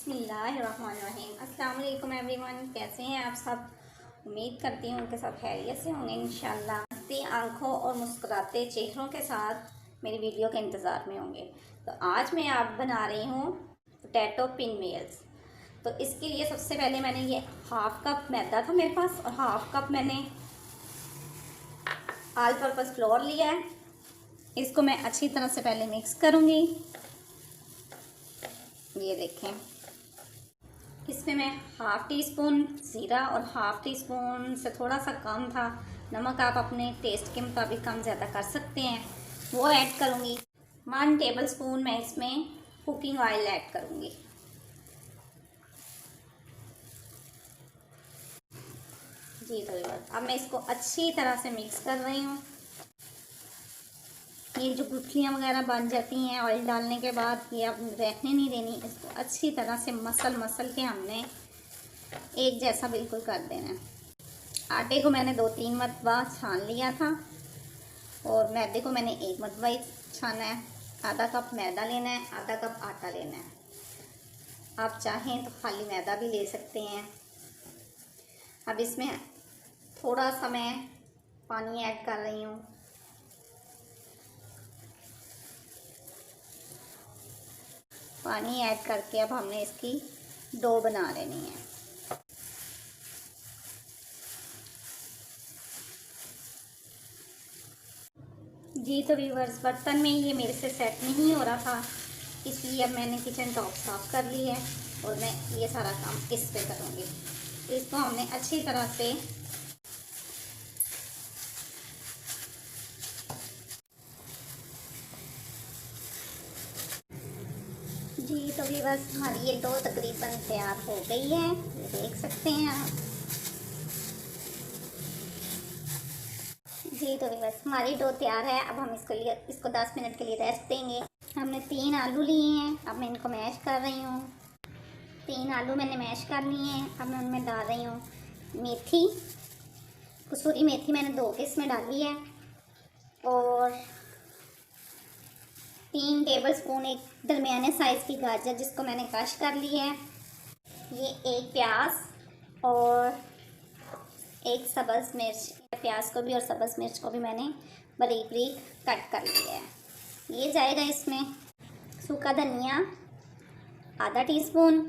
बिस्मिल्लाहिर्रहमानिर्रहीम। अस्सलाम वालेकुम एवरीवन, कैसे हैं आप सब। उम्मीद करती हूँ कि सब खैरियत से होंगे इंशाल्लाह। हंसती आँखों और मुस्कुराते चेहरों के साथ मेरी वीडियो के इंतज़ार में होंगे। तो आज मैं आप बना रही हूँ पोटैटो पिन मील्स। तो इसके लिए सबसे पहले मैंने ये हाफ कप मैदा था मेरे पास और हाफ कप मैंने ऑल पर्पज़ फ्लोर लिया है। इसको मैं अच्छी तरह से पहले मिक्स करूँगी। ये देखें, इसमें मैं हाफ़ टी स्पून ज़ीरा और हाफ़ टी स्पून से थोड़ा सा कम था नमक, आप अपने टेस्ट के मुताबिक कम ज़्यादा कर सकते हैं, वो ऐड करूँगी। 1 टेबल स्पून मैं इसमें कुकिंग ऑयल ऐड करूँगी। जी तो अब मैं इसको अच्छी तरह से मिक्स कर रही हूँ। ये जो गुठलियाँ वगैरह बन जाती हैं ऑयल डालने के बाद, ये अब रहने नहीं देनी। इसको अच्छी तरह से मसल के हमने एक जैसा बिल्कुल कर देना है। आटे को मैंने 2-3 मरतबा छान लिया था और मैदे को मैंने 1 मरतबा ही छाना है। आधा कप मैदा लेना है, आधा कप आटा लेना है। आप चाहें तो खाली मैदा भी ले सकते हैं। अब इसमें थोड़ा सा मैं पानी ऐड कर रही हूँ। पानी ऐड करके अब हमने इसकी डो बना लेनी है। जी तो व्यूअर्स, बर्तन में ये मेरे से सेट नहीं हो रहा था, इसलिए अब मैंने किचन टॉप साफ कर ली है और मैं ये सारा काम इस पे करूँगी। तो इसको हमने अच्छी तरह से जी तो व्यूअर्स, हमारी ये डो तकरीबन तैयार हो गई है, ये देख सकते हैं आप। जी तो व्यूअर्स, हमारी डो तैयार है। अब हम इसको 10 मिनट के लिए रेस्ट देंगे। हमने 3 आलू लिए हैं, अब मैं इनको मैश कर रही हूँ। 3 आलू मैंने मैश कर लिए हैं। अब मैं उनमें डाल रही हूँ मेथी, कसूरी मेथी मैंने 2 पीस में डाली है, और 3 टेबल स्पून एक दरमियाने साइज़ की गाजर जिसको मैंने क्रश कर ली है। ये 1 प्याज और 1 सब्ज़ मिर्च, प्याज को भी और सब्ज़ मिर्च को भी मैंने बारीक बारीक कट कर लिया है। ये जाएगा इसमें। सूखा धनिया आधा टीस्पून,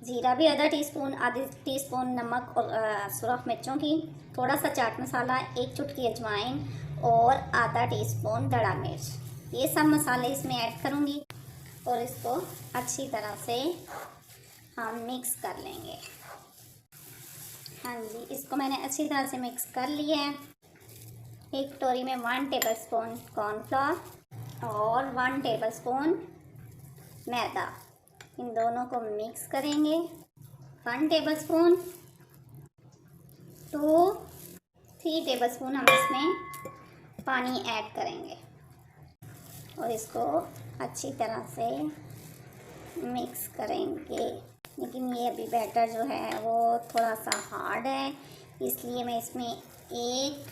ज़ीरा भी आधा टीस्पून, आधी टीस्पून नमक और सुरख मिर्चों की, थोड़ा सा चाट मसाला, 1 चुटकी अजवाइन और आधा टीस्पून दड़ा मिर्च। ये सब मसाले इसमें ऐड करूँगी और इसको अच्छी तरह से हम मिक्स कर लेंगे। हाँ जी, इसको मैंने अच्छी तरह से मिक्स कर लिया है। एक कटोरी में 1 टेबल स्पून कॉर्नफ्लोर और 1 टेबल स्पून मैदा, इन दोनों को मिक्स करेंगे। 1 tablespoon to 3 tablespoon हम इसमें पानी ऐड करेंगे और इसको अच्छी तरह से मिक्स करेंगे। लेकिन ये अभी बैटर जो है वो थोड़ा सा हार्ड है, इसलिए मैं इसमें 1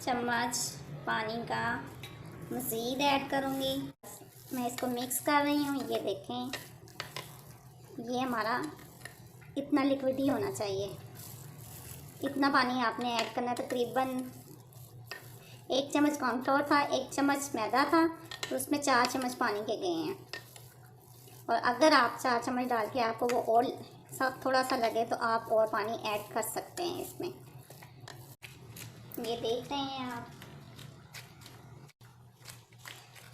चम्मच पानी का मज़ीद ऐड करूँगी। मैं इसको मिक्स कर रही हूँ। ये देखें, ये हमारा इतना लिक्विड ही होना चाहिए। इतना पानी आपने ऐड करना है। तकरीबन 1 चम्मच कॉर्नफ्लोर था, 1 चम्मच मैदा था, तो उसमें 4 चम्मच पानी के गए हैं। और अगर आप 4 चम्मच डाल के आपको वो और सब थोड़ा सा लगे तो आप और पानी ऐड कर सकते हैं इसमें। ये देख रहे हैं आप,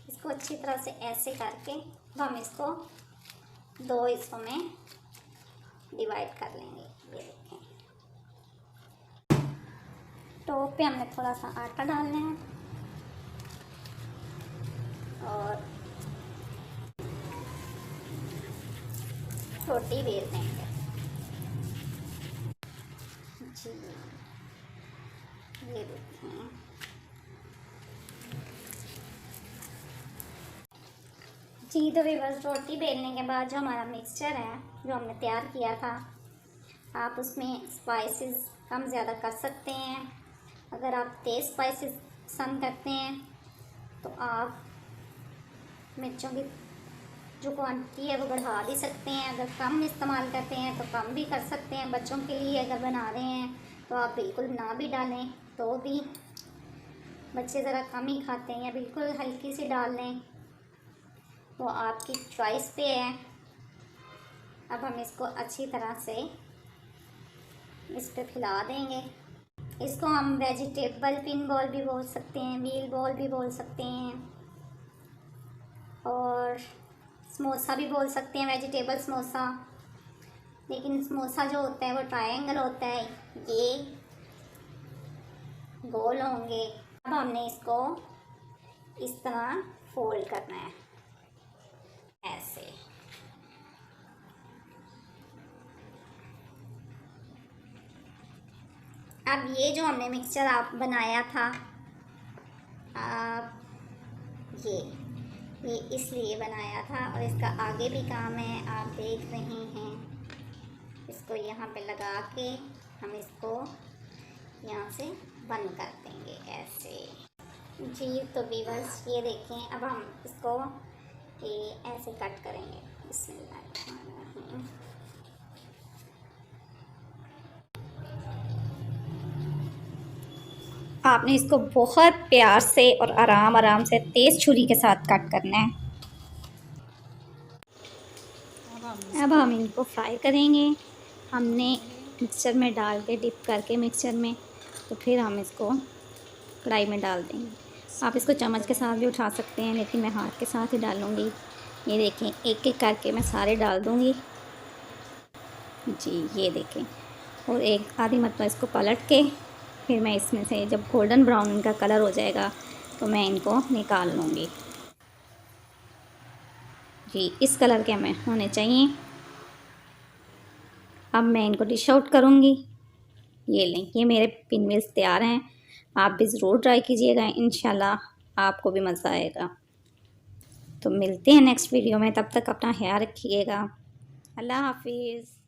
इसको अच्छी तरह से ऐसे करके हम इसको 2 हिस्सों में डिवाइड कर लेंगे। ये देखें, टॉप पे हमने थोड़ा सा आटा डालना है और रोटी बेल देंगे। जी ये देखें, जी तो बस रोटी बेलने के बाद जो हमारा मिक्सचर है जो हमने तैयार किया था, आप उसमें स्पाइसेस कम ज़्यादा कर सकते हैं। अगर आप तेज़ स्पाइसेस पसंद करते हैं तो आप मिर्चों की जो क्वांटिटी है वो बढ़ा भी सकते हैं। अगर कम इस्तेमाल करते हैं तो कम भी कर सकते हैं। बच्चों के लिए अगर बना रहे हैं तो आप बिल्कुल ना भी डालें, तो भी बच्चे ज़रा कम ही खाते हैं, या बिल्कुल हल्की सी डाल लें, वो आपकी चॉइस पे है। अब हम इसको अच्छी तरह से इस पे फैला देंगे। इसको हम वेजिटेबल पिन बॉल भी बोल सकते हैं, व्हील बॉल भी बोल सकते हैं, और समोसा भी बोल सकते हैं, वेजिटेबल समोसा। लेकिन समोसा जो होता है वो ट्रायंगल होता है, ये गोल होंगे। अब हमने इसको इस तरह फोल्ड करना है, ऐसे। अब ये जो हमने मिक्सचर आप बनाया था, आप ये इसलिए बनाया था, और इसका आगे भी काम है, आप देख रहे हैं। इसको यहाँ पे लगा के हम इसको यहाँ से बंद कर देंगे, ऐसे। जी तो व्यूअर्स, ये देखें, अब हम इसको ये ऐसे कट करेंगे। बिस्मिल्लाहिर्रहमानिर्रहीम। आपने इसको बहुत प्यार से और आराम से तेज़ छुरी के साथ कट करना है। अब हम इनको फ्राई करेंगे। हमने मिक्सचर में डाल के डिप करके मिक्सचर में, तो फिर हम इसको कढ़ाई में डाल देंगे। आप इसको चम्मच के साथ भी उठा सकते हैं, लेकिन मैं हाथ के साथ ही डालूँगी। ये देखें, एक एक करके मैं सारे डाल दूँगी। जी ये देखें, और एक आधी मरतबा इसको पलट के फिर मैं इसमें से जब गोल्डन ब्राउन इनका कलर हो जाएगा तो मैं इनको निकाल लूँगी। जी इस कलर के हमें होने चाहिए। अब मैं इनको डिश आउट करूँगी। ये लें, ये मेरे पिन मिल्स तैयार हैं। आप भी ज़रूर ट्राई कीजिएगा, इंशाल्लाह आपको भी मज़ा आएगा। तो मिलते हैं नेक्स्ट वीडियो में, तब तक अपना ख्याल रखिएगा। अल्लाह हाफिज़।